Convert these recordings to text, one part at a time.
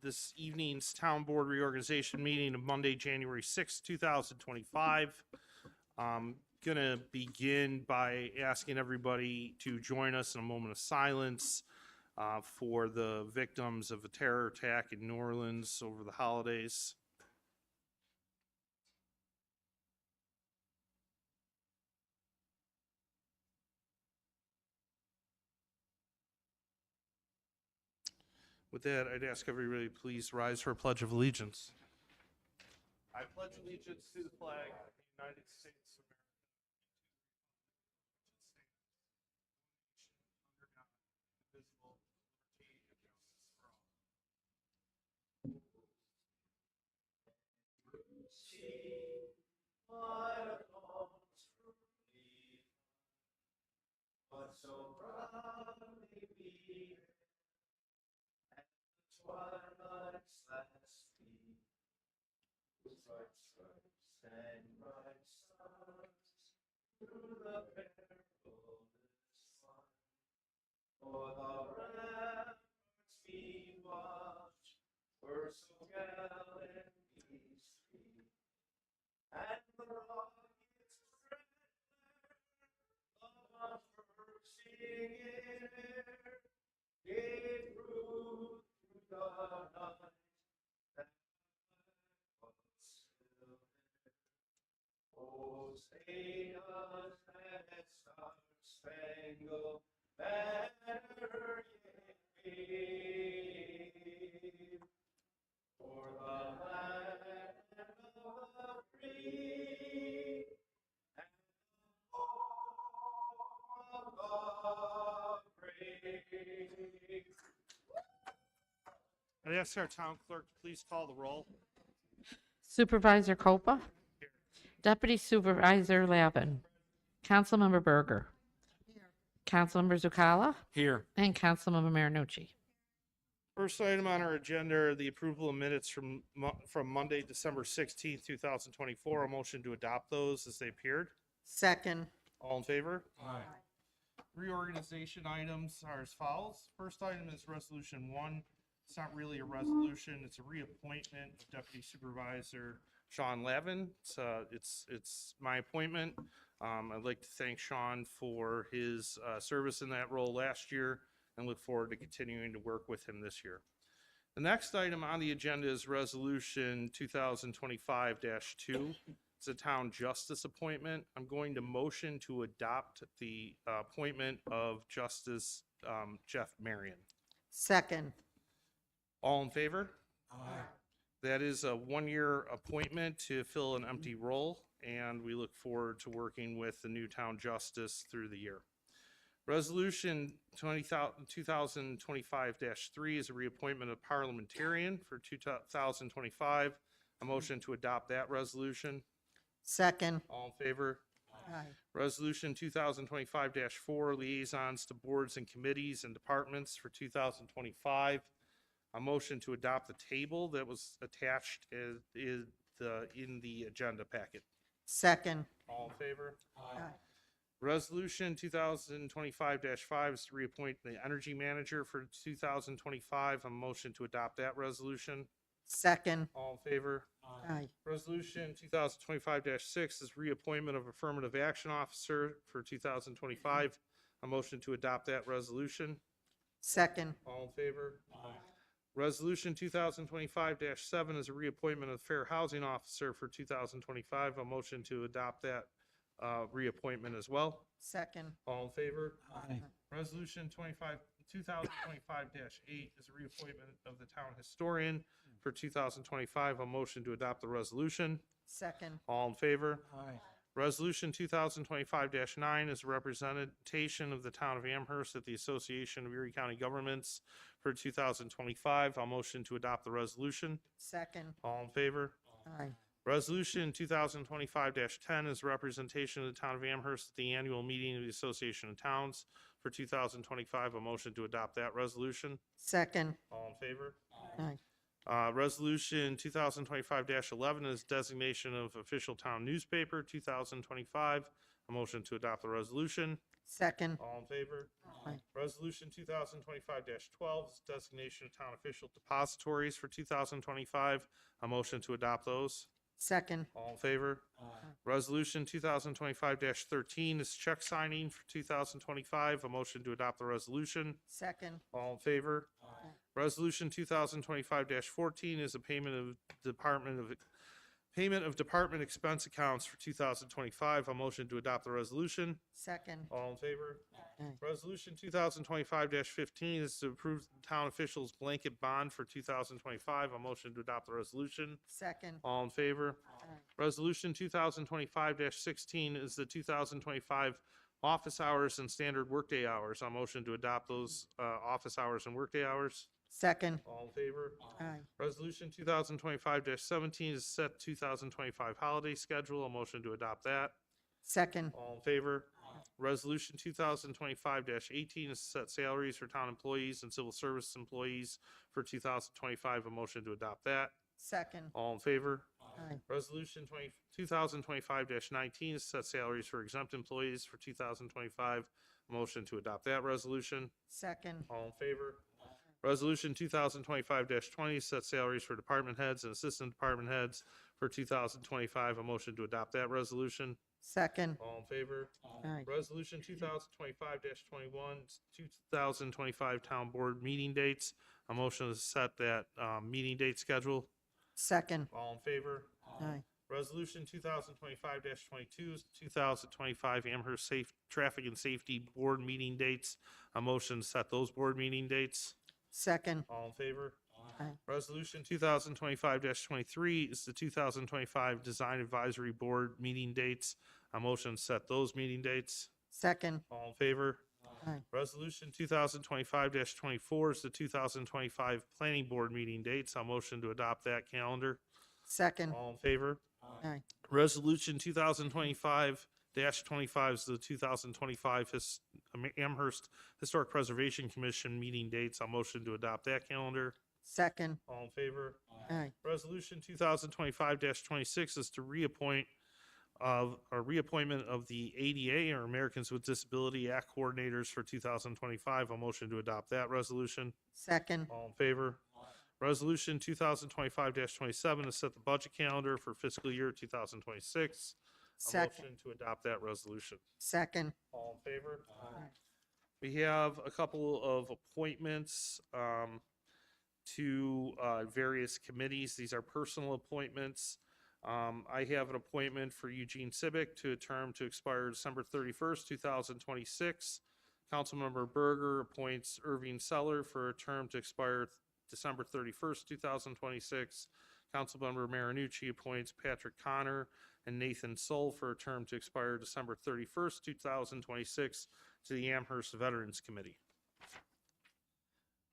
this evening's Town Board reorganization meeting of Monday, January 6th, 2025. I'm going to begin by asking everybody to join us in a moment of silence for the victims of a terror attack in New Orleans over the holidays. With that, I'd ask everybody to please rise for a Pledge of Allegiance. I pledge allegiance to the flag of the United States of America, under God, indivisible, with liberty and justice for all. But so proudly be at the twilight's last gleam, with bright stripes and bright stars through the perilous fight. For the ramparts we watched were so gallantly streamed, and the rockets of bursting in air gave proof through the night that was still there. Oh, say does that star-spangled banner yet wave for the land of the free and the home of the brave. I'd ask our town clerk to please call the roll. Supervisor Copa, Deputy Supervisor Lavin, Councilmember Berger, Councilmember Zuccalla, Here. and Councilmember Marinucci. First item on our agenda are the approval of minutes from Monday, December 16th, 2024. A motion to adopt those as they appeared. Second. All in favor? Aye. Reorganization items are as follows. First item is Resolution 1. It's not really a resolution, it's a reappointment of Deputy Supervisor Sean Lavin. It's my appointment. I'd like to thank Sean for his service in that role last year and look forward to continuing to work with him this year. The next item on the agenda is Resolution 2025-2. It's a town justice appointment. I'm going to motion to adopt the appointment of Justice Jeff Marion. Second. All in favor? Aye. That is a one-year appointment to fill an empty role, and we look forward to working with the new town justice through the year. Resolution 2025-3 is a reappointment of parliamentarian for 2025. A motion to adopt that resolution. Second. All in favor? Aye. Resolution 2025-4, liaisons to boards and committees and departments for 2025. A motion to adopt the table that was attached in the agenda packet. Second. All in favor? Aye. Resolution 2025-5 is to reappoint the energy manager for 2025. A motion to adopt that resolution. Second. All in favor? Aye. Resolution 2025-6 is reappointment of affirmative action officer for 2025. A motion to adopt that resolution. Second. All in favor? Aye. Resolution 2025-7 is a reappointment of fair housing officer for 2025. A motion to adopt that reappointment as well. Second. All in favor? Aye. Resolution 2025-8 is a reappointment of the town historian for 2025. A motion to adopt the resolution. Second. All in favor? Aye. Resolution 2025-9 is a representation of the town of Amherst at the Association of Erie County Governments for 2025. I'll motion to adopt the resolution. Second. All in favor? Aye. Resolution 2025-10 is representation of the town of Amherst at the annual meeting of the Association of Towns for 2025. A motion to adopt that resolution. Second. All in favor? Aye. Resolution 2025-11 is designation of official town newspaper 2025. A motion to adopt the resolution. Second. All in favor? Aye. Resolution 2025-12 is designation of town official depositories for 2025. A motion to adopt those. Second. All in favor? Resolution 2025-13 is check signing for 2025. A motion to adopt the resolution. Second. All in favor? Resolution 2025-14 is a payment of department expense accounts for 2025. A motion to adopt the resolution. Second. All in favor? Aye. Resolution 2025-15 is to approve the town officials blanket bond for 2025. A motion to adopt the resolution. Second. All in favor? Aye. Resolution 2025-16 is the 2025 office hours and standard workday hours. A motion to adopt those office hours and workday hours. Second. All in favor? Aye. Resolution 2025-17 is set 2025 holiday schedule. A motion to adopt that. Second. All in favor? Resolution 2025-18 is set salaries for town employees and civil service employees for 2025. A motion to adopt that. Second. All in favor? Aye. Resolution 2025-19 is set salaries for exempt employees for 2025. A motion to adopt that resolution. Second. All in favor? Resolution 2025-20 sets salaries for department heads and assistant department heads for 2025. A motion to adopt that resolution. Second. All in favor? Aye. Resolution 2025-21, 2025 town board meeting dates. A motion to set that meeting date schedule. Second. All in favor? Aye. Resolution 2025-22 is 2025 Amherst Traffic and Safety Board meeting dates. A motion to set those board meeting dates. Second. All in favor? Aye. Resolution 2025-23 is the 2025 Design Advisory Board meeting dates. A motion to set those meeting dates. Second. All in favor? Aye. Resolution 2025-24 is the 2025 Planning Board meeting dates. A motion to adopt that calendar. Second. All in favor? Aye. Resolution 2025-25 is the 2025 Amherst Historic Preservation Commission meeting dates. A motion to adopt that calendar. Second. All in favor? Aye. Resolution 2025-26 is to reappointment of the ADA, or Americans with Disability Act coordinators for 2025. A motion to adopt that resolution. Second. All in favor? Resolution 2025-27 is set the budget calendar for fiscal year 2026. A Second. motion to adopt that resolution. Second. All in favor? Aye. We have a couple of appointments to various committees. These are personal appointments. I have an appointment for Eugene Civic to a term to expire December 31st, 2026. Councilmember Berger appoints Irving Seller for a term to expire December 31st, 2026. Councilmember Marinucci appoints Patrick Connor and Nathan Soul for a term to expire December 31st, 2026 to the Amherst Veterans Committee.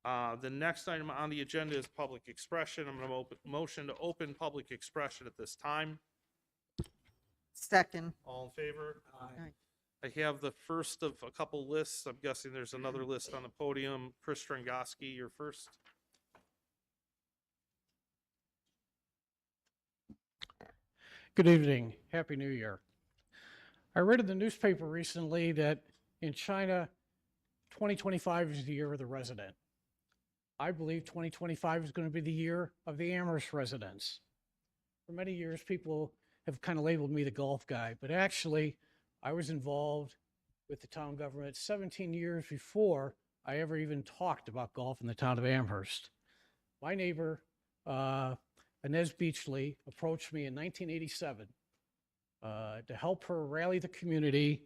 The next item on the agenda is public expression. I'm going to motion to open public expression at this time. Second. All in favor? Aye. I have the first of a couple lists. I'm guessing there's another list on the podium. Chris Strongoski, you're first. Good evening. Happy New Year. I read in the newspaper recently that in China, 2025 is the year of the resident. I believe 2025 is going to be the year of the Amherst residents. For many years, people have kind of labeled me the golf guy, but actually, I was involved with the town government 17 years before I ever even talked about golf in the town of Amherst. My neighbor, Inez Beachley, approached me in 1987 to help her rally the community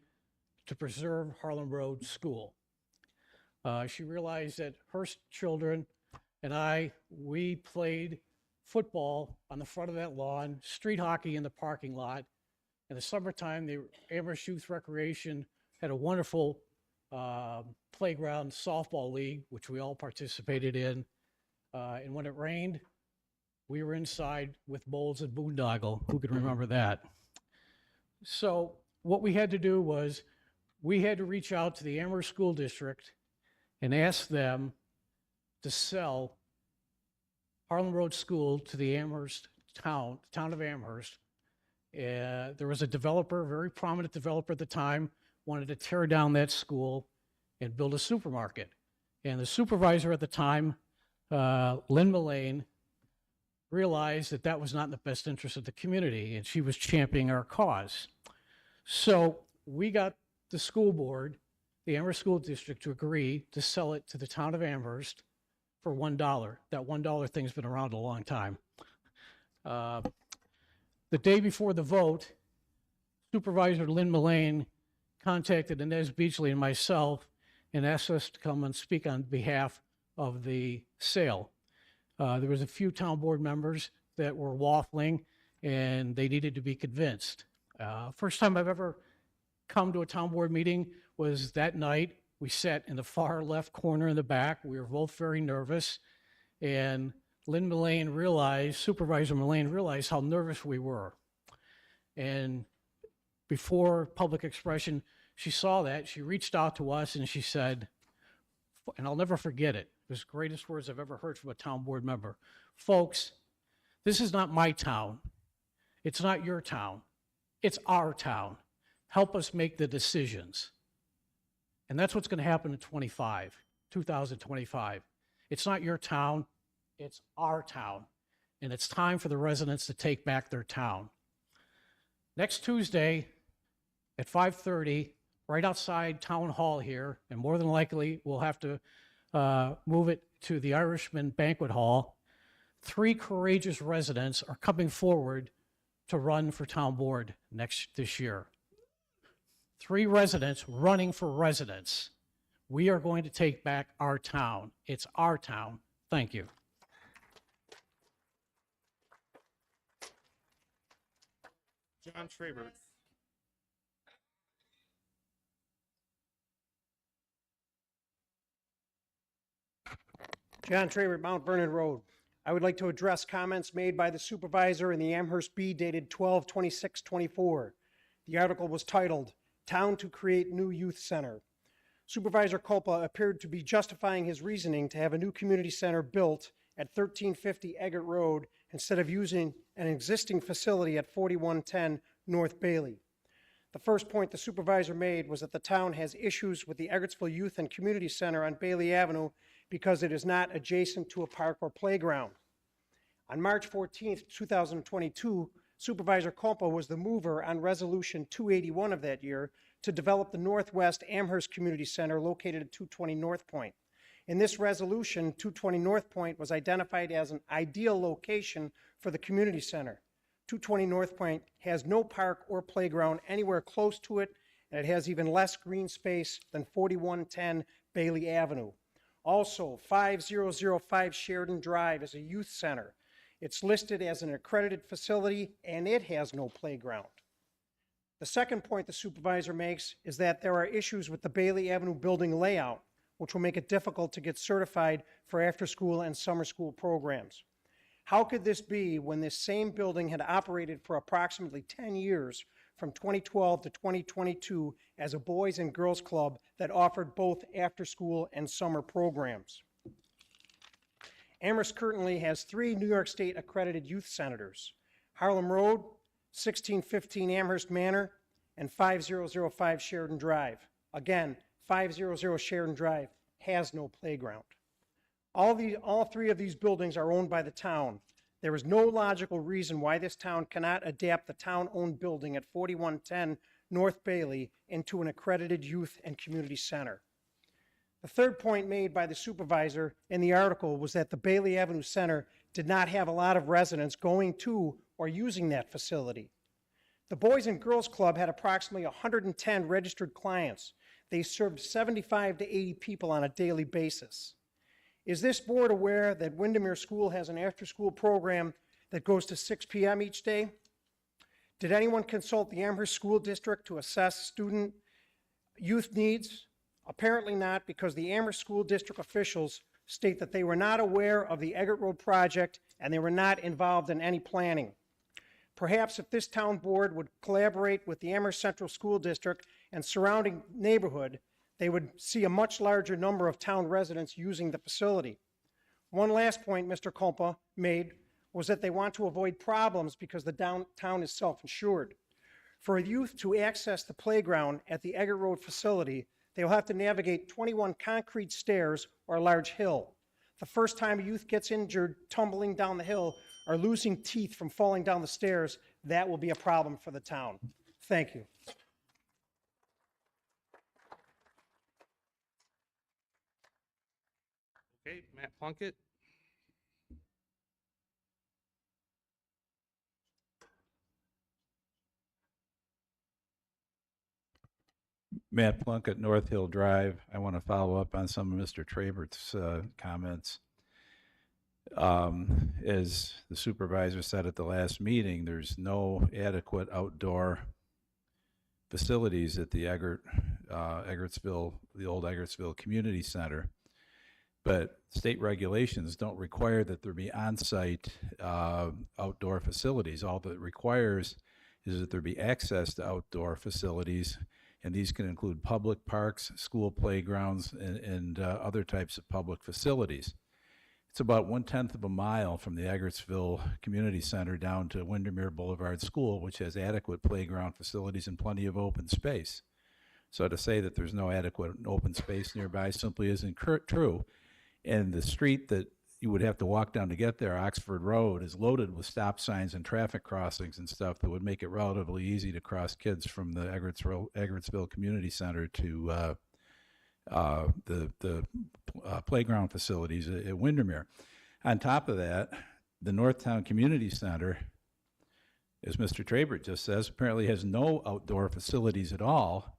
to preserve Harlem Road School. She realized that her children and we played football on the front of that lawn, street hockey in the parking lot. In the summertime, the Amherst Youth Recreation had a wonderful playground softball league, which we all participated in. And when it rained, we were inside with bowls and boondoggle. Who can remember that? So what we had to do was we had to reach out to the Amherst School District and ask them to sell Harlem Road School to the Amherst town of Amherst. There was a developer, a very prominent developer at the time, wanted to tear down that school and build a supermarket. And the supervisor at the time, Lynn Mullane, realized that that was not in the best interest of the community, and she was championing our cause. So we got the school board, the Amherst School District, to agree to sell it to the town of Amherst for $1. That $1 thing's been around a long time. The day before the vote, Supervisor Lynn Mullane contacted Inez Beachley and myself and asked us to come and speak on behalf of the sale. There was a few town board members that were waffling, and they needed to be convinced. First time I've ever come to a town board meeting was that night. We sat in the far left corner in the back. We were both very nervous, and Supervisor Mullane realized how nervous we were. And before public expression, she saw that. She reached out to us and she said, and I'll never forget it, it was the greatest words I've ever heard from a town board member. Folks, this is not my town. It's not your town. It's our town. Help us make the decisions. And that's what's going to happen in 2025. It's not your town. It's our town. And it's time for the residents to take back their town. Next Tuesday at 5:30, right outside Town Hall here, and more than likely we'll have to move it to the Irishman Banquet Hall, 3 courageous residents are coming forward to run for town board this year. 3 residents running for residents. We are going to take back our town. It's our town. Thank you. John Schraber. John Traver, Mount Vernon Road. I would like to address comments made by the supervisor in the Amherst Bee dated 12/26/24. The article was titled, "Town to Create New Youth Center." Supervisor Culpa appeared to be justifying his reasoning to have a new community center built at 1350 Eggert Road instead of using an existing facility at 4110 North Bailey. The first point the supervisor made was that the town has issues with the Eggertsville Youth and Community Center on Bailey Avenue because it is not adjacent to a park or playground. On March 14th, 2022, Supervisor Culpa was the mover on Resolution 281 of that year to develop the Northwest Amherst Community Center located at 220 North Point. In this resolution, 220 North Point was identified as an ideal location for the community center. 220 North Point has no park or playground anywhere close to it, and it has even less green space than 4110 Bailey Avenue. Also, 5005 Sheridan Drive is a youth center. It's listed as an accredited facility, and it has no playground. The second point the supervisor makes is that there are issues with the Bailey Avenue building layout, which will make it difficult to get certified for after-school and summer school programs. How could this be when this same building had operated for approximately 10 years, from 2012 to 2022, as a boys and girls club that offered both after-school and summer programs? Amherst currently has 3 New York State accredited youth centers: Harlem Road, 1615 Amherst Manor, and 5005 Sheridan Drive. Again, 500 Sheridan Drive has no playground. All 3 of these buildings are owned by the town. There is no logical reason why this town cannot adapt the town-owned building at 4110 North Bailey into an accredited youth and community center. The third point made by the supervisor in the article was that the Bailey Avenue Center did not have a lot of residents going to or using that facility. The Boys and Girls Club had approximately 110 registered clients. They served 75 to 80 people on a daily basis. Is this board aware that Windermere School has an after-school program that goes to 6 p.m. each day? Did anyone consult the Amherst School District to assess student youth needs? Apparently not, because the Amherst School District officials state that they were not aware of the Eggert Road project and they were not involved in any planning. Perhaps if this town board would collaborate with the Amherst Central School District and surrounding neighborhood, they would see a much larger number of town residents using the facility. One last point Mr. Culpa made was that they want to avoid problems because the town is self-insured. For youth to access the playground at the Eggert Road facility, they will have to navigate 21 concrete stairs or a large hill. The first time a youth gets injured tumbling down the hill or losing teeth from falling down the stairs, that will be a problem for the town. Thank you. Okay, Matt Plunkett. Matt Plunkett, North Hill Drive. I want to follow up on some of Mr. Trabert's comments. As the supervisor said at the last meeting, there's no adequate outdoor facilities at the Eggertsville, the old Eggertsville Community Center. But state regulations don't require that there be on-site outdoor facilities. All that it requires is that there be access to outdoor facilities, and these can include public parks, school playgrounds, and other types of public facilities. It's about 1/10 of a mile from the Eggertsville Community Center down to Windermere Boulevard School, which has adequate playground facilities and plenty of open space. So to say that there's no adequate open space nearby simply isn't true. And the street that you would have to walk down to get there, Oxford Road, is loaded with stop signs and traffic crossings and stuff that would make it relatively easy to cross kids from the Eggertsville Community Center to the playground facilities at Windermere. On top of that, the Northtown Community Center, as Mr. Trabert just says, apparently has no outdoor facilities at all,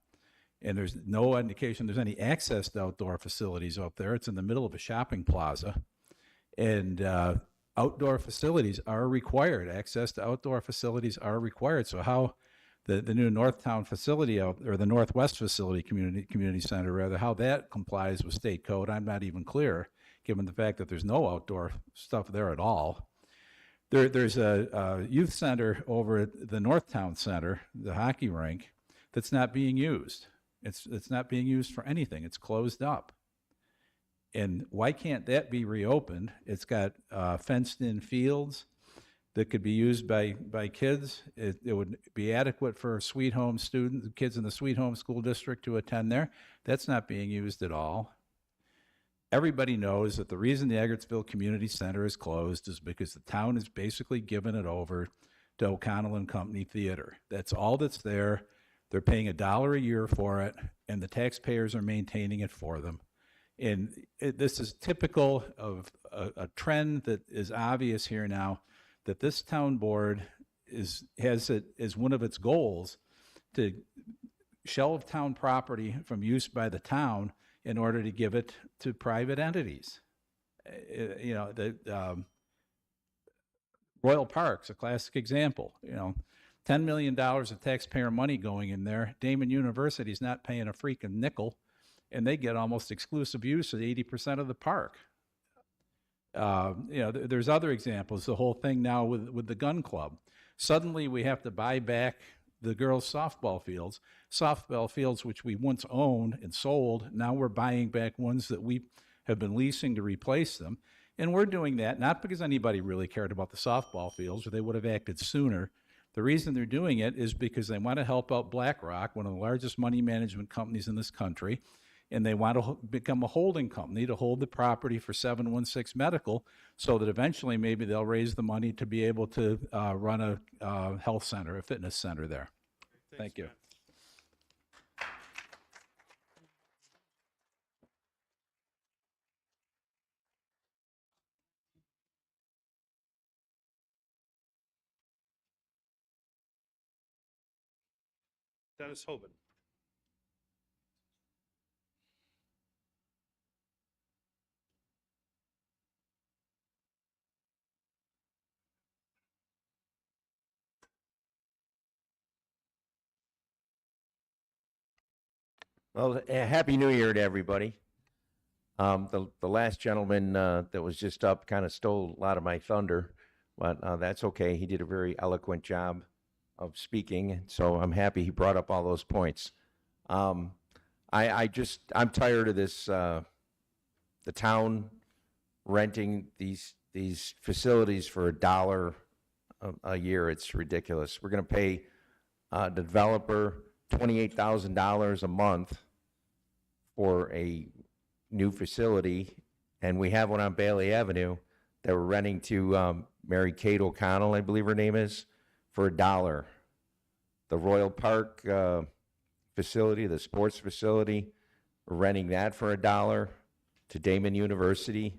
and there's no indication there's any access to outdoor facilities out there. It's in the middle of a shopping plaza, and outdoor facilities are required. Access to outdoor facilities are required. So how the new Northtown facility or the Northwest facility, community center rather, how that complies with state code, I'm not even clear, given the fact that there's no outdoor stuff there at all. There's a youth center over at the Northtown Center, the hockey rink, that's not being used. It's not being used for anything. It's closed up. And why can't that be reopened? It's got fenced-in fields that could be used by kids. It would be adequate for Sweet Home students, kids in the Sweet Home School District to attend there. That's not being used at all. Everybody knows that the reason the Eggertsville Community Center is closed is because the town has basically given it over to O'Connell and Company Theater. That's all that's there. They're paying $1 a year for it, and the taxpayers are maintaining it for them. And this is typical of a trend that is obvious here now, that this town board has it as one of its goals to shelve town property from use by the town in order to give it to private entities. You know, the Royal Park's a classic example. You know, $10 million of taxpayer money going in there. Damon University's not paying a freaking nickel, and they get almost exclusive use of 80% of the park. You know, there's other examples. The whole thing now with the gun club. Suddenly we have to buy back the girls' softball fields which we once owned and sold. Now we're buying back ones that we have been leasing to replace them. And we're doing that not because anybody really cared about the softball fields, or they would have acted sooner. The reason they're doing it is because they want to help out BlackRock, one of the largest money management companies in this country, and they want to become a holding company to hold the property for 716 Medical, so that eventually maybe they'll raise the money to be able to run a health center, a fitness center there. Thank you. Matt. Dennis Hoban. Well, Happy New Year to everybody. The last gentleman that was just up kind of stole a lot of my thunder, but that's okay. He did a very eloquent job of speaking, so I'm happy he brought up all those points. I'm tired of this, the town renting these facilities for $1 a year. It's ridiculous. We're going to pay the developer $28,000 a month for a new facility, and we have one on Bailey Avenue that we're renting to Mary Kate O'Connell, I believe her name is, for $1. The Royal Park facility, the sports facility, we're renting that for $1 to Damon University.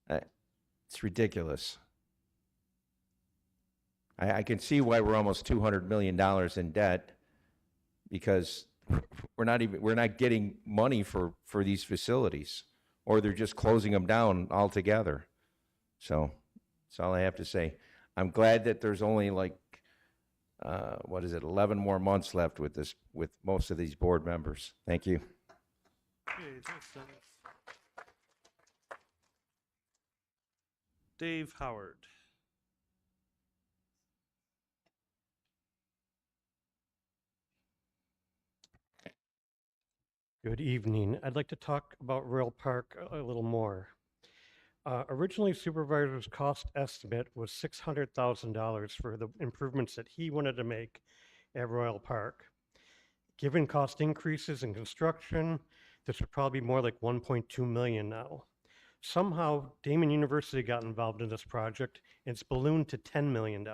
It's ridiculous. I can see why we're almost $200 million in debt, because we're not getting money for these facilities, or they're just closing them down altogether. So that's all I have to say. I'm glad that there's only like 11 more months left with most of these board members. Thank you. Okay, thanks, Dennis. Dave Howard. Good evening. I'd like to talk about Royal Park a little more. Originally, Supervisor's cost estimate was $600,000 for the improvements that he wanted to make at Royal Park. Given cost increases in construction, this would probably be more like 1.2 million now. Somehow, Damon University got involved in this project, and it's ballooned to $10 million.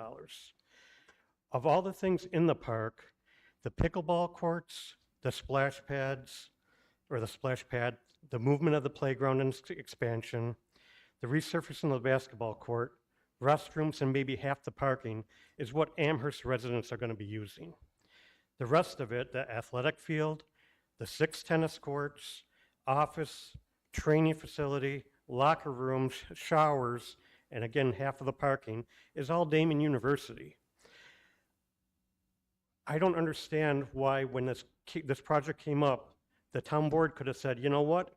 Of all the things in the park, the pickleball courts, the splash pads, or the splash pad, the movement of the playground and expansion, the resurfacing of the basketball court, restrooms, and maybe half the parking is what Amherst residents are going to be using. The rest of it, the athletic field, the 6 tennis courts, office, training facility, locker rooms, showers, and again, half of the parking is all Damon University. I don't understand why when this project came up, the town board could have said, you know what?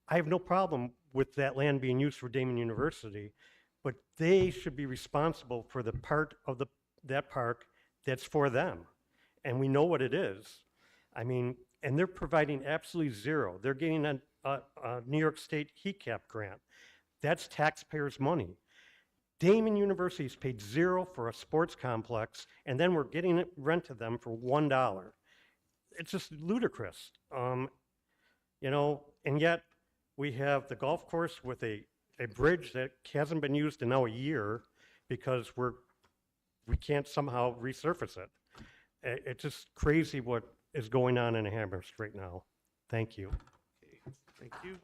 I have no problem with that land being used for Damon University, but they should be responsible for the part of that park that's for them. And we know what it is. I mean, and they're providing absolutely zero. They're getting a New York State heat cap grant. That's taxpayers' money. Damon University's paid zero for a sports complex, and then we're getting it rent to them for $1. It's just ludicrous. You know, and yet we have the golf course with a bridge that hasn't been used in now a year because we can't somehow resurface it. It's just crazy what is going on in Amherst right now. Thank you. Okay, thank you.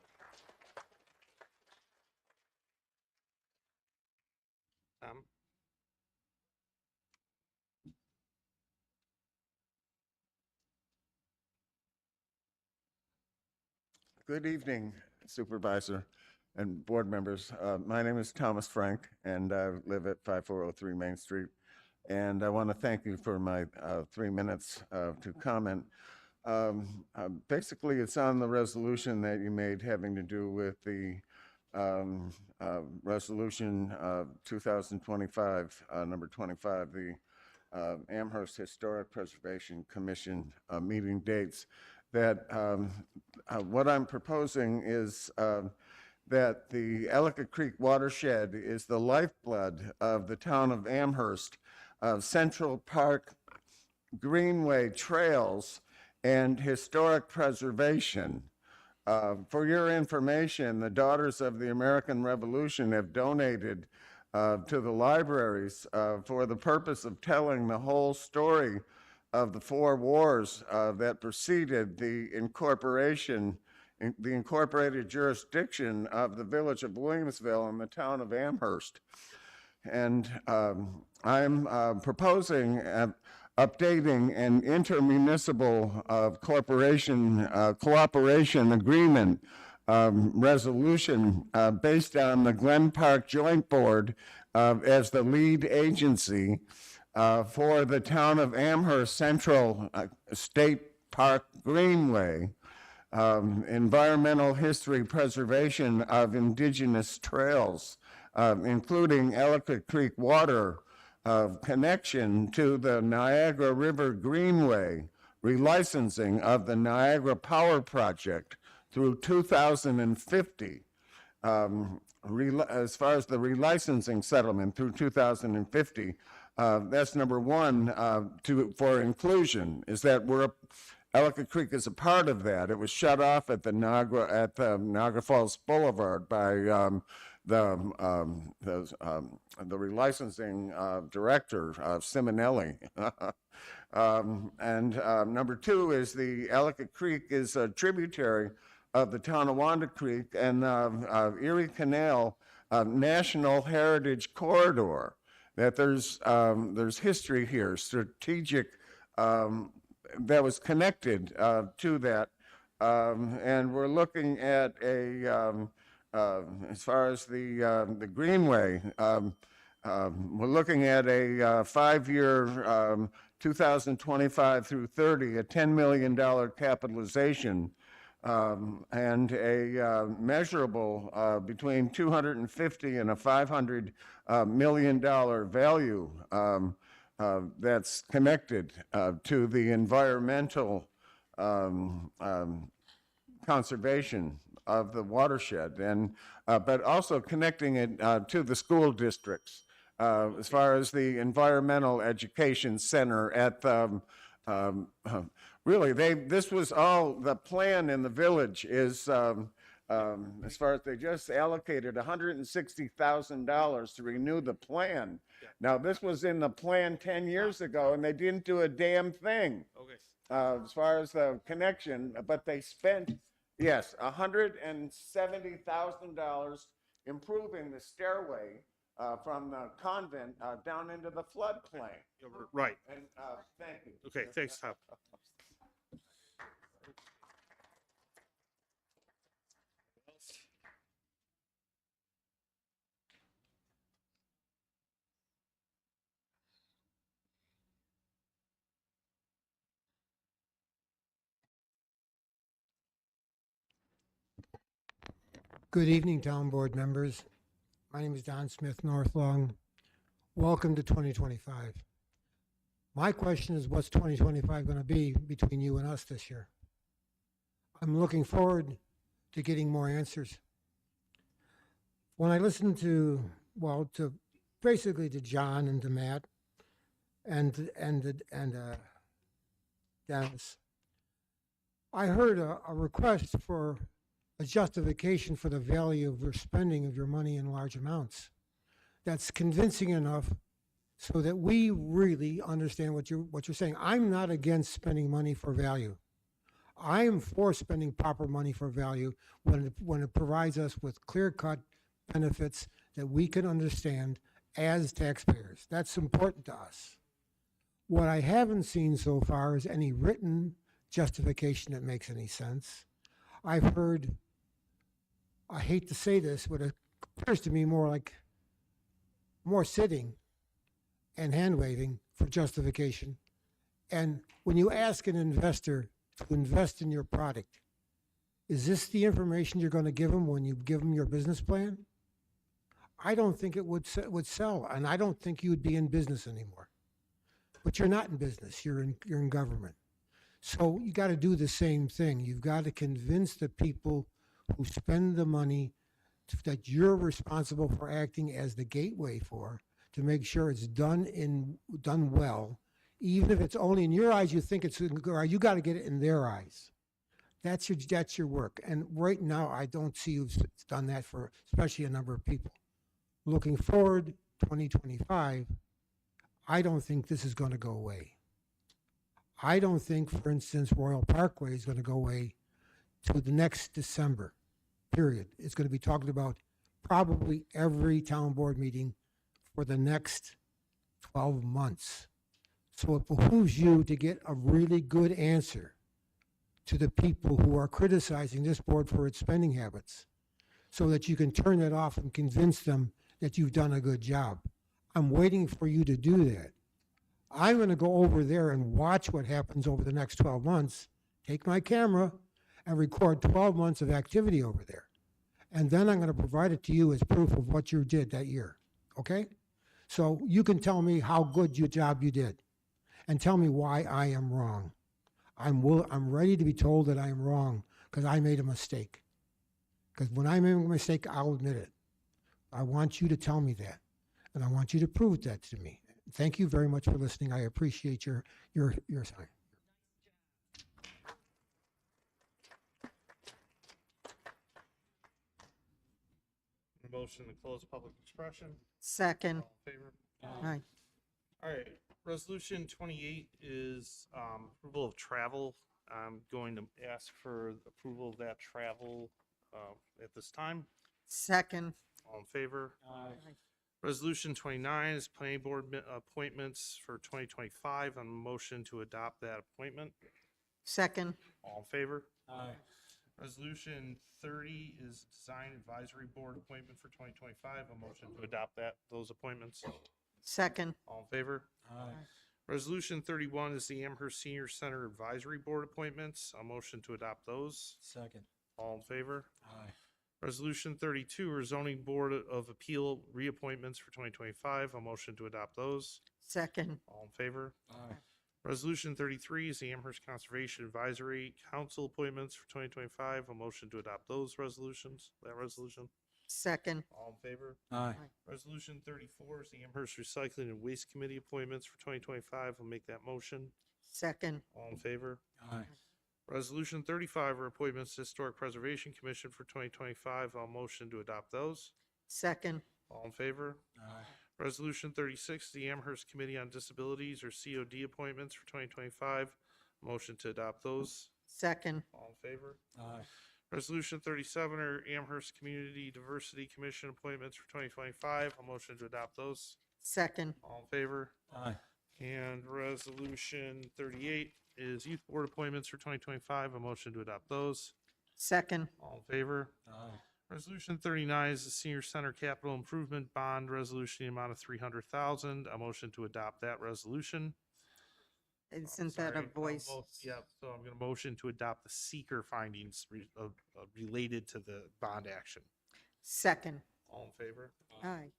Good evening, Supervisor and board members. My name is Thomas Frank, and I live at 5403 Main Street. And I want to thank you for my 3 minutes to comment. Basically, it's on the resolution that you made having to do with the resolution 2025, number 25, the Amherst Historic Preservation Commission meeting dates. That what I'm proposing is that the Ellicott Creek watershed is the lifeblood of the town of Amherst. Central Park Greenway trails and historic preservation. For your information, the Daughters of the American Revolution have donated to the libraries for the purpose of telling the whole story of the 4 wars that preceded the incorporated jurisdiction of the village of Williamsville and the town of Amherst. And I'm proposing updating an intermunicipal cooperation agreement resolution based on the Glen Park Joint Board as the lead agency for the town of Amherst Central State Park Greenway, environmental history preservation of indigenous trails, including Ellicott Creek water connection to the Niagara River Greenway, relicensing of the Niagara Power Project through 2050. As far as the relicensing settlement through 2050, That's number one, for inclusion, is that Ellicott Creek is a part of that. It was shut off at the Niagara Falls Boulevard by the relicensing director, Simonelli. Number two is the Ellicott Creek is a tributary of the Tonawanda Creek and Erie Canal National Heritage Corridor. That there's history here, strategic, that was connected to that. And we're looking at as far as the Greenway, we're looking at a 5-year, 2025 through 30, a $10 million capitalization, and a measurable between 250 and a $500 million value that's connected to the environmental conservation of the watershed, and but also connecting it to the school districts as far as the environmental education center at the really this was all the plan in the village is as far as they just allocated $160,000 to renew the plan. Now this was in the plan 10 years ago and they didn't do a damn thing. Okay. As far as the connection, but they spent, yes, $170,000 improving the stairway from the convent down into the floodplain. Right. And thank you. Okay, thanks, Tom. Good evening, Town Board members. My name is Don Smith Northlong. Welcome to 2025. My question is, what's 2025 going to be between you and us this year? I'm looking forward to getting more answers. When I listened to basically to John and to Matt and Dennis, I heard a request for a justification for the value of your spending of your money in large amounts. That's convincing enough so that we really understand what you're saying. I'm not against spending money for value. I am for spending proper money for value when it provides us with clear-cut benefits that we can understand as taxpayers. That's important to us. What I haven't seen so far is any written justification that makes any sense. I've heard, I hate to say this, but it appears to me more sitting and hand waving for justification. And when you ask an investor to invest in your product, is this the information you're going to give them when you give them your business plan? I don't think it would sell, and I don't think you would be in business anymore. But you're not in business, you're in government. So you got to do the same thing. You've got to convince the people who spend the money that you're responsible for acting as the gateway for, to make sure it's done well, even if it's only in your eyes. You think it's you got to get it in their eyes. That's your work. And right now, I don't see you've done that for especially a number of people. Looking forward, 2025, I don't think this is going to go away. I don't think, for instance, Royal Parkway is going to go away to the next December, period. It's going to be talked about probably every town board meeting for the next 12 months. So it behooves you to get a really good answer to the people who are criticizing this board for its spending habits, so that you can turn it off and convince them that you've done a good job. I'm waiting for you to do that. I'm going to go over there and watch what happens over the next 12 months, take my camera and record 12 months of activity over there. And then I'm going to provide it to you as proof of what you did that year, okay? So you can tell me how good your job you did and tell me why I am wrong. I'm ready to be told that I am wrong because I made a mistake. Because when I make a mistake, I'll admit it. I want you to tell me that, and I want you to prove that to me. Thank you very much for listening. I appreciate your time. Motion to close public expression. Second. All in favor? Aye. All right, resolution 28 is approval of travel. I'm going to ask for approval of that travel at this time. Second. All in favor? Resolution 29 is planning board appointments for 2025. On a motion to adopt that appointment. Second. All in favor? Resolution 30 is design advisory board appointment for 2025. A motion to adopt those appointments. Second. All in favor? Resolution 31 is the Amherst Senior Center Advisory Board appointments. A motion to adopt those. Second. All in favor? Resolution 32 are zoning board of appeal reappointments for 2025. A motion to adopt those. Second. All in favor? Resolution 33 is the Amherst Conservation Advisory Council appointments for 2025. A motion to adopt those resolutions. That resolution. Second. All in favor? Aye. Resolution 34 is the Amherst Recycling and Waste Committee appointments for 2025. I'll make that motion. Second. All in favor? Aye. Resolution 35 are appointments to Historic Preservation Commission for 2025. I'll motion to adopt those. Second. All in favor? Aye. Resolution 36, the Amherst Committee on Disabilities or COD appointments for 2025. Motion to adopt those. Second. All in favor? Aye. Resolution 37 are Amherst Community Diversity Commission appointments for 2025. A motion to adopt those. Second. All in favor? Aye. And resolution 38 is youth board appointments for 2025. A motion to adopt those. Second. All in favor? Aye. Resolution 39 is the senior center capital improvement bond resolution, the amount of 300,000. A motion to adopt that resolution. Isn't that a Sorry, voice? Yeah, so I'm going to motion to adopt the seeker findings related to the bond action. Second. All in favor? Aye.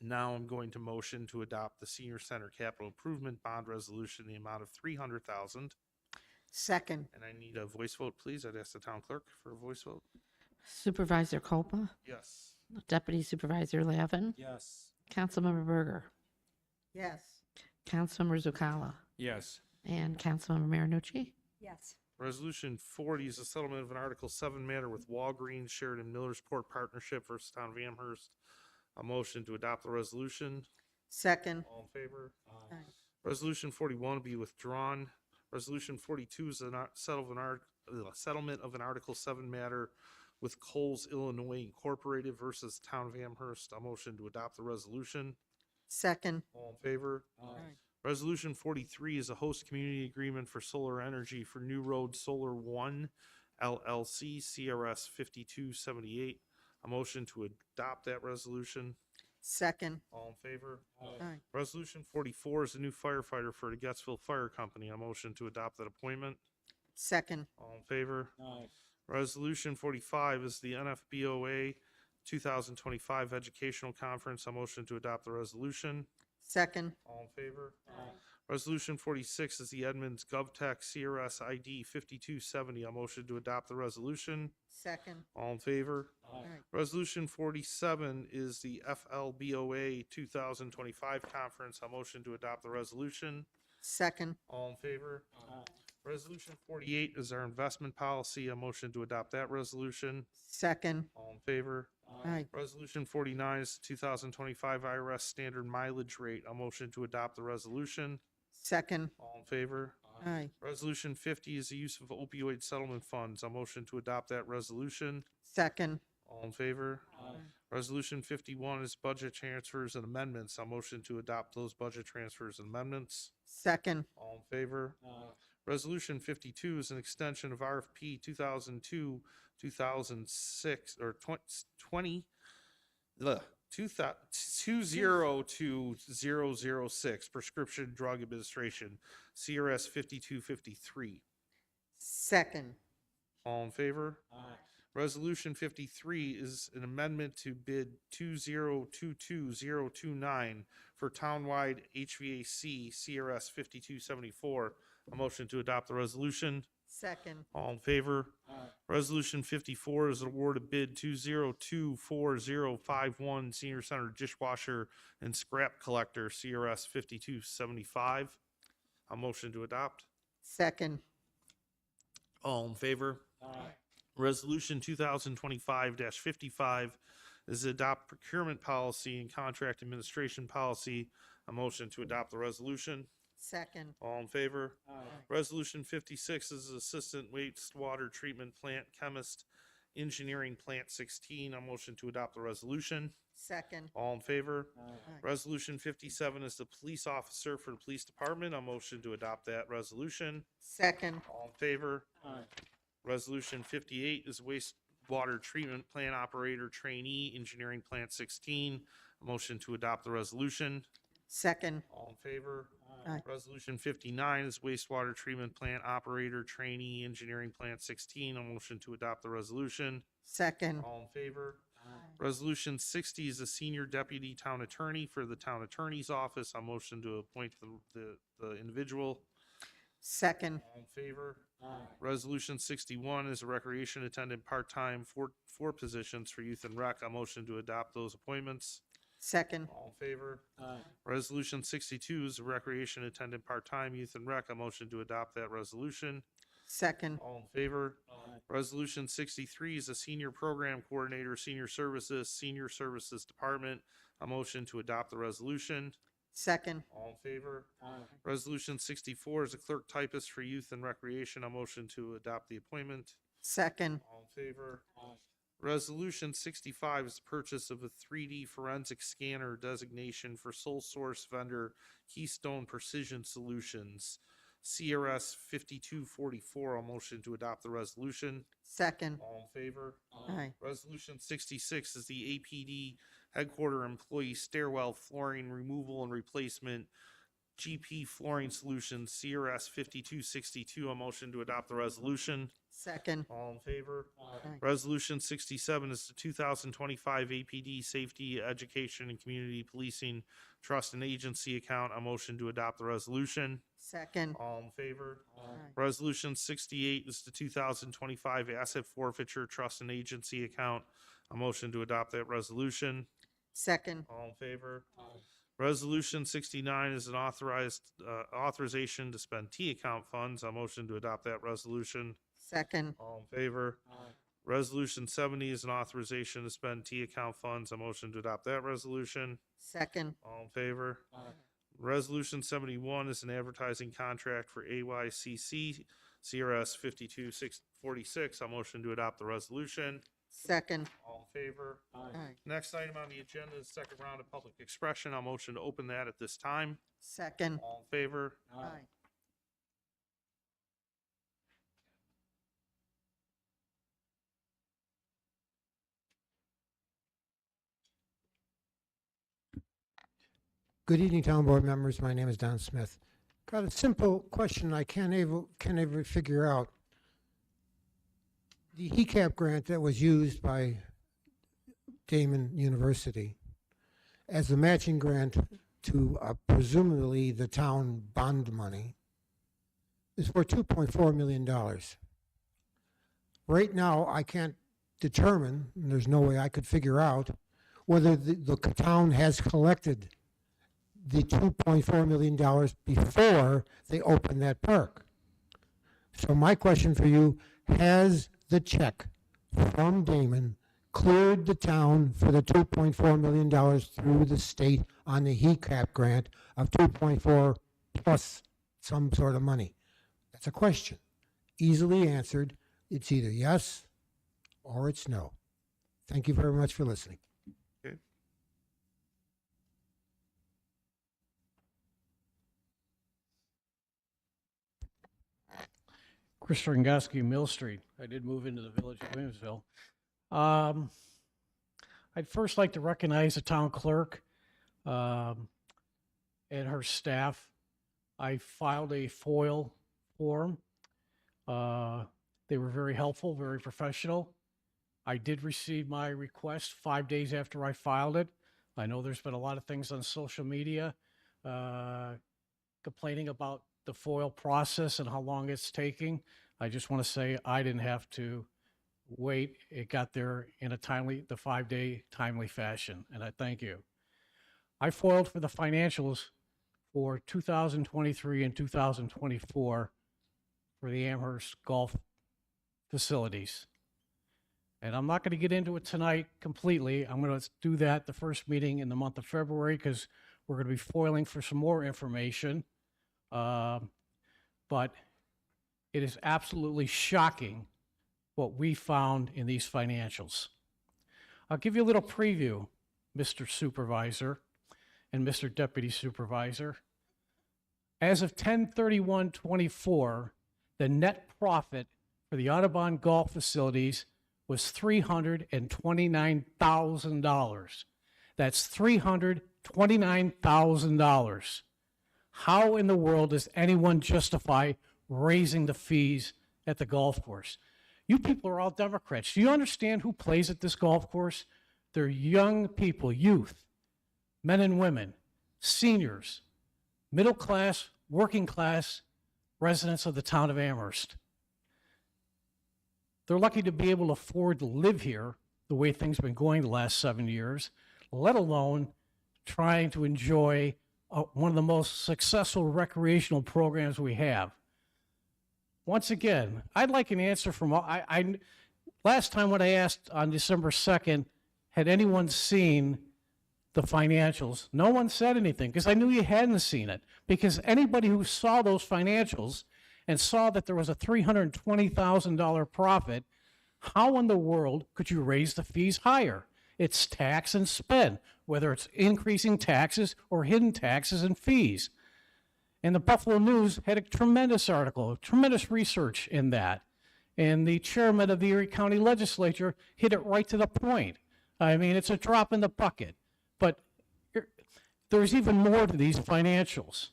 Now I'm going to motion to adopt the senior center capital improvement bond resolution, the amount of 300,000. Second. And I need a voice vote, please. I'd ask the town clerk for a voice vote. Supervisor Copa, Yes. Deputy Supervisor Lavin, Yes. Councilmember Berger, Yes. Councilmember Zucala, Yes. and Councilmember Marinucci. Yes. Resolution 40 is a settlement of an Article 7 matter with Walgreens Sheridan Millersport Partnership versus Town of Amherst. A motion to adopt the resolution. Second. All in favor? Aye. Resolution 41 will be withdrawn. Resolution 42 is a settlement of an Article 7 matter with Coles Illinois Incorporated versus Town of Amherst. A motion to adopt the resolution. Second. All in favor? Aye. Resolution 43 is a host community agreement for solar energy for New Road Solar One LLC, CRS 5278. A motion to adopt that resolution. Second. All in favor? Aye. Resolution 44 is a new firefighter for the Gettsville Fire Company. A motion to adopt that appointment. Second. All in favor? Aye. Resolution 45 is the NFBOA 2025 Educational Conference. A motion to adopt the resolution. Second. All in favor? Resolution 46 is the Edmonds GovTech CRS ID 5270. A motion to adopt the resolution. Second. All in favor? Aye. Resolution 47 is the FLBOA 2025 Conference. A motion to adopt the resolution. Second. All in favor? Resolution 48 is our investment policy. A motion to adopt that resolution. Second. All in favor? Aye. Resolution 49 is 2025 IRS standard mileage rate. A motion to adopt the resolution. Second. All in favor? Aye. Resolution 50 is the use of opioid settlement funds. A motion to adopt that resolution. Second. All in favor? Resolution 51 is budget transfers and amendments. A motion to adopt those budget transfers and amendments. Second. All in favor? Resolution 52 is an extension of RFP 2002, 2006, or 20, 202006 Prescription Drug Administration, CRS 5253. Second. All in favor? Resolution 53 is an amendment to bid 2022029 for townwide HVAC CRS 5274. A motion to adopt the resolution. Second. All in favor? Resolution 54 is award of bid 2024051 Senior Center Dishwasher and Scrap Collector, CRS 5275. A motion to adopt. Second. All in favor? Resolution 2025-55 is to adopt procurement policy and contract administration policy. A motion to adopt the resolution. Second. All in favor? Resolution 56 is Assistant Wastewater Treatment Plant Chemist, Engineering Plant 16. A motion to adopt the resolution. Second. All in favor? Resolution 57 is the police officer for the police department. A motion to adopt that resolution. Second. All in favor? Resolution 58 is wastewater treatment plant operator trainee, engineering plant 16. A motion to adopt the resolution. Second. All in favor? Aye. Resolution 59 is wastewater treatment plant operator trainee, engineering plant 16. A motion to adopt the resolution. Second. All in favor? Resolution 60 is a senior deputy town attorney for the town attorney's office. A motion to appoint the individual. Second. All in favor? Resolution 61 is a recreation attendant part-time, four positions for youth and rec. A motion to adopt those appointments. Second. All in favor? Resolution 62 is a recreation attendant part-time, youth and rec. A motion to adopt that resolution. Second. All in favor? Resolution 63 is a senior program coordinator, senior services department. A motion to adopt the resolution. Second. All in favor? Resolution 64 is a clerk typist for youth and recreation. A motion to adopt the appointment. Second. All in favor? Resolution 65 is the purchase of a 3D forensic scanner designation for sole source vendor Keystone Precision Solutions, CRS 5244. A motion to adopt the resolution. Second. All in favor? Aye. Resolution 66 is the APD headquarter employee stairwell flooring removal and replacement, GP Flooring Solutions, CRS 5262. A motion to adopt the resolution. Second. All in favor? Aye. Resolution 67 is the 2025 APD Safety, Education, and Community Policing Trust and Agency account. A motion to adopt the resolution. Second. All in favor? Aye. Resolution 68 is the 2025 Asset Forfeiture Trust and Agency account. A motion to adopt that resolution. Second. All in favor? Resolution 69 is an authorization to spend T account funds. A motion to adopt that resolution. Second. All in favor? Resolution 70 is an authorization to spend T account funds. A motion to adopt that resolution. Second. All in favor? Resolution 71 is an advertising contract for AYCC, CRS 5246. A motion to adopt the resolution. Second. All in favor? Aye. Next item on the agenda is second round of public expression. I'll motion to open that at this time. Second. All in favor? Aye. Good evening, Town Board members. My name is Don Smith. Got a simple question I can't ever figure out. The HECAP grant that was used by Damon University as a matching grant to presumably the town bond money is for $2.4 million. Right now, I can't determine, and there's no way I could figure out, whether the town has collected the $2.4 million before they open that park. So my question for you, has the check from Damon cleared the town for the $2.4 million through the state on the HECAP grant of 2.4 plus some sort of money? That's a question. Easily answered. It's either yes or it's no. Thank you very much for listening. Chris Ringoski, Mill Street. I did move into the village of Williamsville. I'd first like to recognize the town clerk and her staff. I filed a FOIL form. They were very helpful, very professional. I did receive my request 5 days after I filed it. I know there's been a lot of things on social media complaining about the FOIL process and how long it's taking. I just want to say I didn't have to wait. It got there in the 5-day timely fashion, and I thank you. I foiled for the financials for 2023 and 2024 for the Amherst golf facilities. And I'm not going to get into it tonight completely. I'm going to do that the first meeting in the month of February because we're going to be foiling for some more information. But it is absolutely shocking what we found in these financials. I'll give you a little preview, Mr. Supervisor and Mr. Deputy Supervisor. As of 10/31/24, the net profit for the Audubon golf facilities was $329,000. That's $329,000. How in the world does anyone justify raising the fees at the golf course? You people are all Democrats. Do you understand who plays at this golf course? They're young people, youth, men and women, seniors, middle class, working class residents of the town of Amherst. They're lucky to be able to afford to live here the way things have been going the last 7 years, let alone trying to enjoy one of the most successful recreational programs we have. Once again, I'd like an answer from last time when I asked on December 2nd, had anyone seen the financials? No one said anything because I knew you hadn't seen it. Because anybody who saw those financials and saw that there was a $320,000 profit, how in the world could you raise the fees higher? It's tax and spend, whether it's increasing taxes or hidden taxes and fees. And the Buffalo News had a tremendous article, tremendous research in that. And the chairman of the Erie County Legislature hit it right to the point. I mean, it's a drop in the bucket. But there's even more to these financials.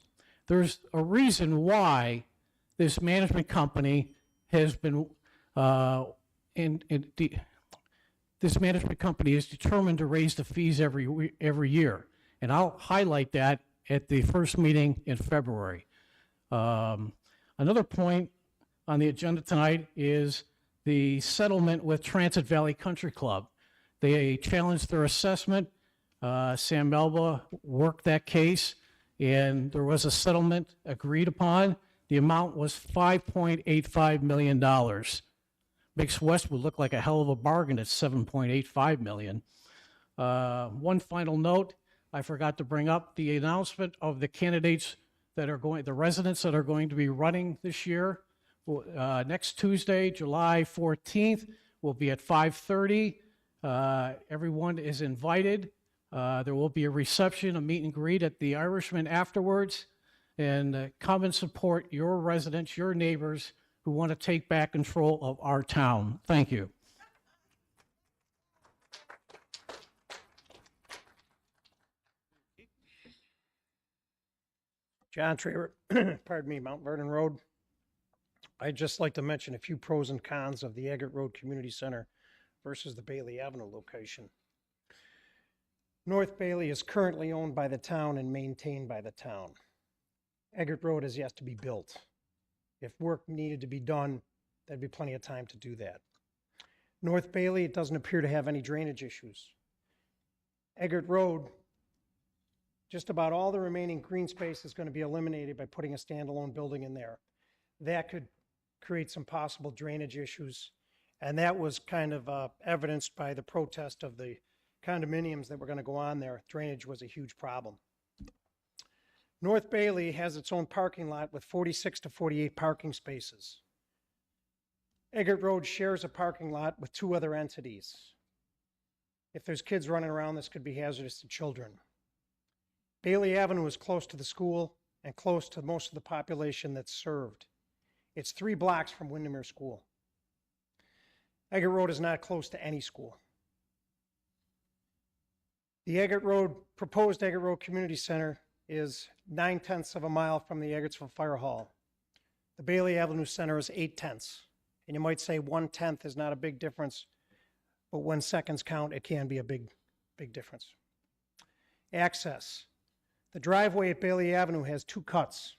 There's a reason why this management company has been, this management company is determined to raise the fees every year. And I'll highlight that at the first meeting in February. Another point on the agenda tonight is the settlement with Transit Valley Country Club. They challenged their assessment. Sam Melba worked that case, and there was a settlement agreed upon. The amount was $5.85 million. Makes Westwood look like a hell of a bargain at $7.85 million. One final note, I forgot to bring up the announcement of the candidates that are going, the residents that are going to be running this year. Next Tuesday, July 14th, will be at 5:30. Everyone is invited. There will be a reception, a meet and greet at the Irishman afterwards. And come and support your residents, your neighbors who want to take back control of our town. Thank you. John Traver, pardon me, Mount Vernon Road. I'd just like to mention a few pros and cons of the Eggert Road Community Center versus the Bailey Avenue location. North Bailey is currently owned by the town and maintained by the town. Eggert Road has yet to be built. If work needed to be done, there'd be plenty of time to do that. North Bailey, it doesn't appear to have any drainage issues. Eggert Road, just about all the remaining green space is going to be eliminated by putting a standalone building in there. That could create some possible drainage issues, and that was kind of evidenced by the protest of the condominiums that were going to go on there. Drainage was a huge problem. North Bailey has its own parking lot with 46 to 48 parking spaces. Eggert Road shares a parking lot with two other entities. If there's kids running around, this could be hazardous to children. Bailey Avenue is close to the school and close to most of the population that's served. It's 3 blocks from Windermere School. Eggert Road is not close to any school. The proposed Eggert Road Community Center is 9/10 of a mile from the Eggertsville Fire Hall. The Bailey Avenue Center is 8/10. And you might say 1/10 is not a big difference, but when seconds count, it can be a big difference. Access. The driveway at Bailey Avenue has 2 cuts.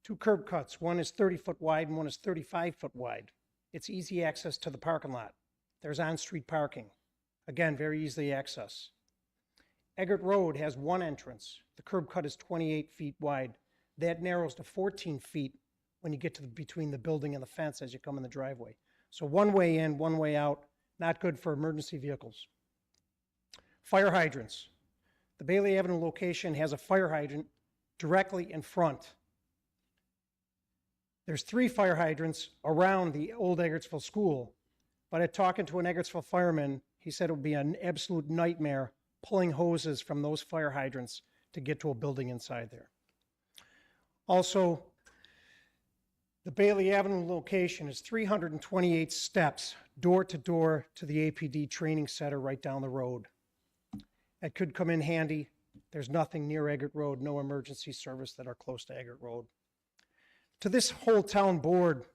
Two curb cuts, one is 30-foot wide and one is 35-foot wide. It's easy access to the parking lot. There's on-street parking. Again, very easily access. Eggert Road has one entrance. The curb cut is 28 feet wide. That narrows to 14 feet when you get to between the building and the fence as you come in the driveway. So one way in, one way out, not good for emergency vehicles. Fire hydrants. The Bailey Avenue location has a fire hydrant directly in front. There's 3 fire hydrants around the old Eggertsville School, but at talking to an Eggertsville fireman, he said it would be an absolute nightmare pulling hoses from those fire hydrants to get to a building inside there. Also, the Bailey Avenue location is 328 steps door to the APD training center right down the road. That could come in handy. There's nothing near Eggert Road, no emergency service that are close to Eggert Road. To this whole town board,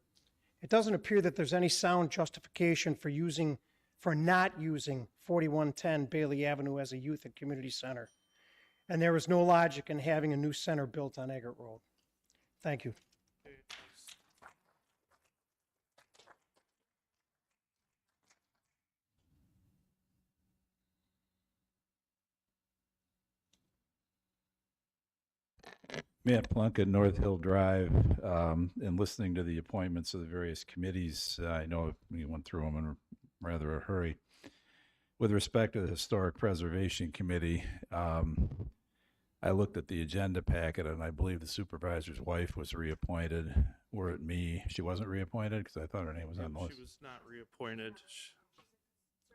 it doesn't appear that there's any sound justification for not using 4110 Bailey Avenue as a youth and community center. And there is no logic in having a new center built on Eggert Road. Thank you. Matt Plunkett, North Hill Drive, and listening to the appointments of the various committees, I know we went through them in rather a hurry. With respect to the Historic Preservation Committee, I looked at the agenda packet, and I believe the supervisor's wife was reappointed. Were it me, she wasn't reappointed because I thought her name was on the list. She was not reappointed.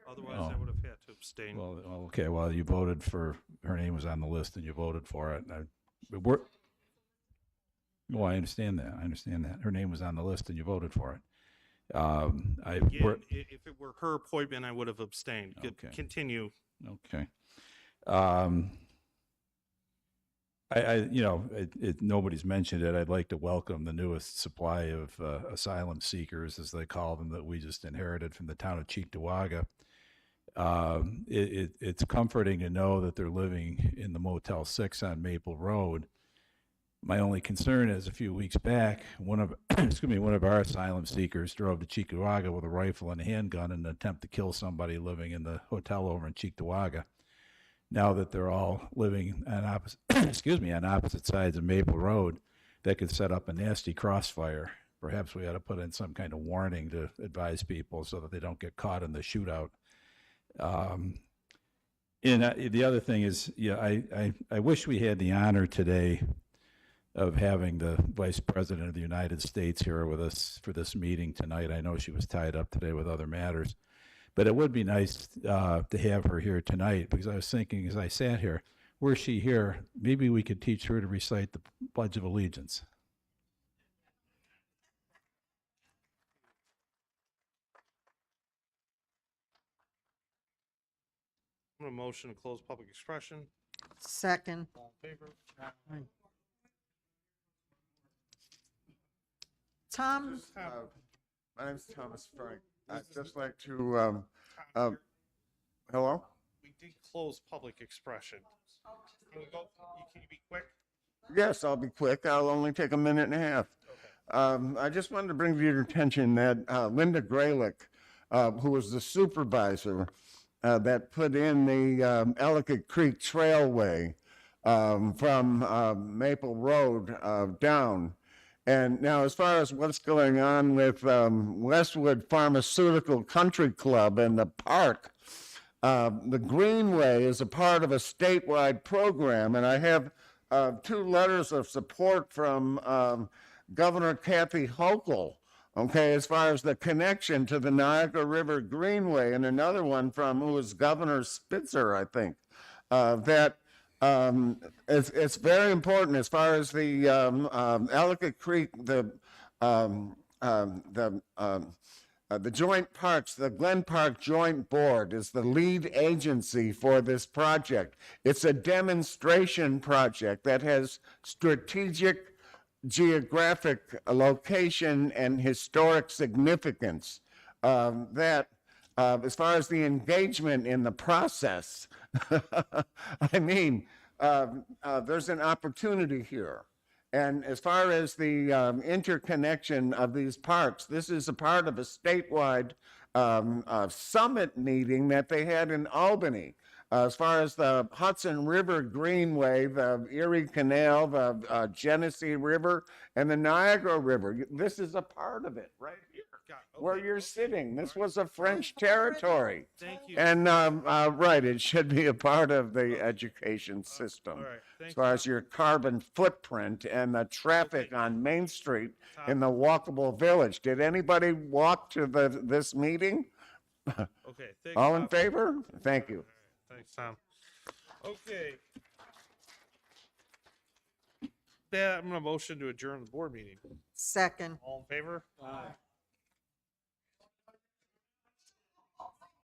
Otherwise, Oh. I would have had to abstain. Well, okay, well, you voted for, her name was on the list and you voted for it. Well, I understand that. I understand that. Her name was on the list and you voted for it. Again, if it were her appointment, I would have abstained. Okay. Continue. Okay. Nobody's mentioned it. I'd like to welcome the newest supply of asylum seekers, as they call them, that we just inherited from the town of Cheektowaga. It's comforting to know that they're living in the Motel 6 on Maple Road. My only concern is a few weeks back, one of our asylum seekers drove to Cheektowaga with a rifle and a handgun in an attempt to kill somebody living in the hotel over in Cheektowaga. Now that they're all living on opposite sides of Maple Road, that could set up a nasty crossfire. Perhaps we ought to put in some kind of warning to advise people so that they don't get caught in the shootout. The other thing is, I wish we had the honor today of having the Vice President of the United States here with us for this meeting tonight. I know she was tied up today with other matters, but it would be nice to have her here tonight, because I was thinking as I sat here, were she here, maybe we could teach her to recite the Pledge of Allegiance. I'm going to motion to close public expression. Second. All in favor? Tom, My name's Thomas Frank. I'd just like to, hello? We did close public expression. Can you be quick? Yes, I'll be quick. I'll only take a minute and a half. I just wanted to bring to your attention that Linda Graylick, who was the supervisor that put in the Ellicott Creek Trailway from Maple Road down. And now, as far as what's going on with Westwood Pharmaceutical Country Club and the park, the Greenway is a part of a statewide program, and I have 2 letters of support from Governor Kathy Hochul, okay, as far as the connection to the Niagara River Greenway, and another one from, who was Governor Spitzer, I think, that it's very important as far as the Ellicott Creek, the joint parks, the Glen Park Joint Board is the lead agency for this project. It's a demonstration project that has strategic, geographic location and historic significance that as far as the engagement in the process, I mean, there's an opportunity here. And as far as the interconnection of these parks, this is a part of a statewide summit meeting that they had in Albany. As far as the Hudson River Greenway, the Erie Canal, the Genesee River, and the Niagara River, this is a part of it right here. Where you're sitting. This was a French territory. Thank you. And, right, it should be a part of the education system. All right, thank As far you. as your carbon footprint and the traffic on Main Street in the walkable village. Did anybody walk to this meeting? Okay, thanks. All in Tom. favor? Thank you. Thanks, Tom. Okay. Yeah, I'm gonna motion to adjourn the board meeting. Second. All in favor? Aye.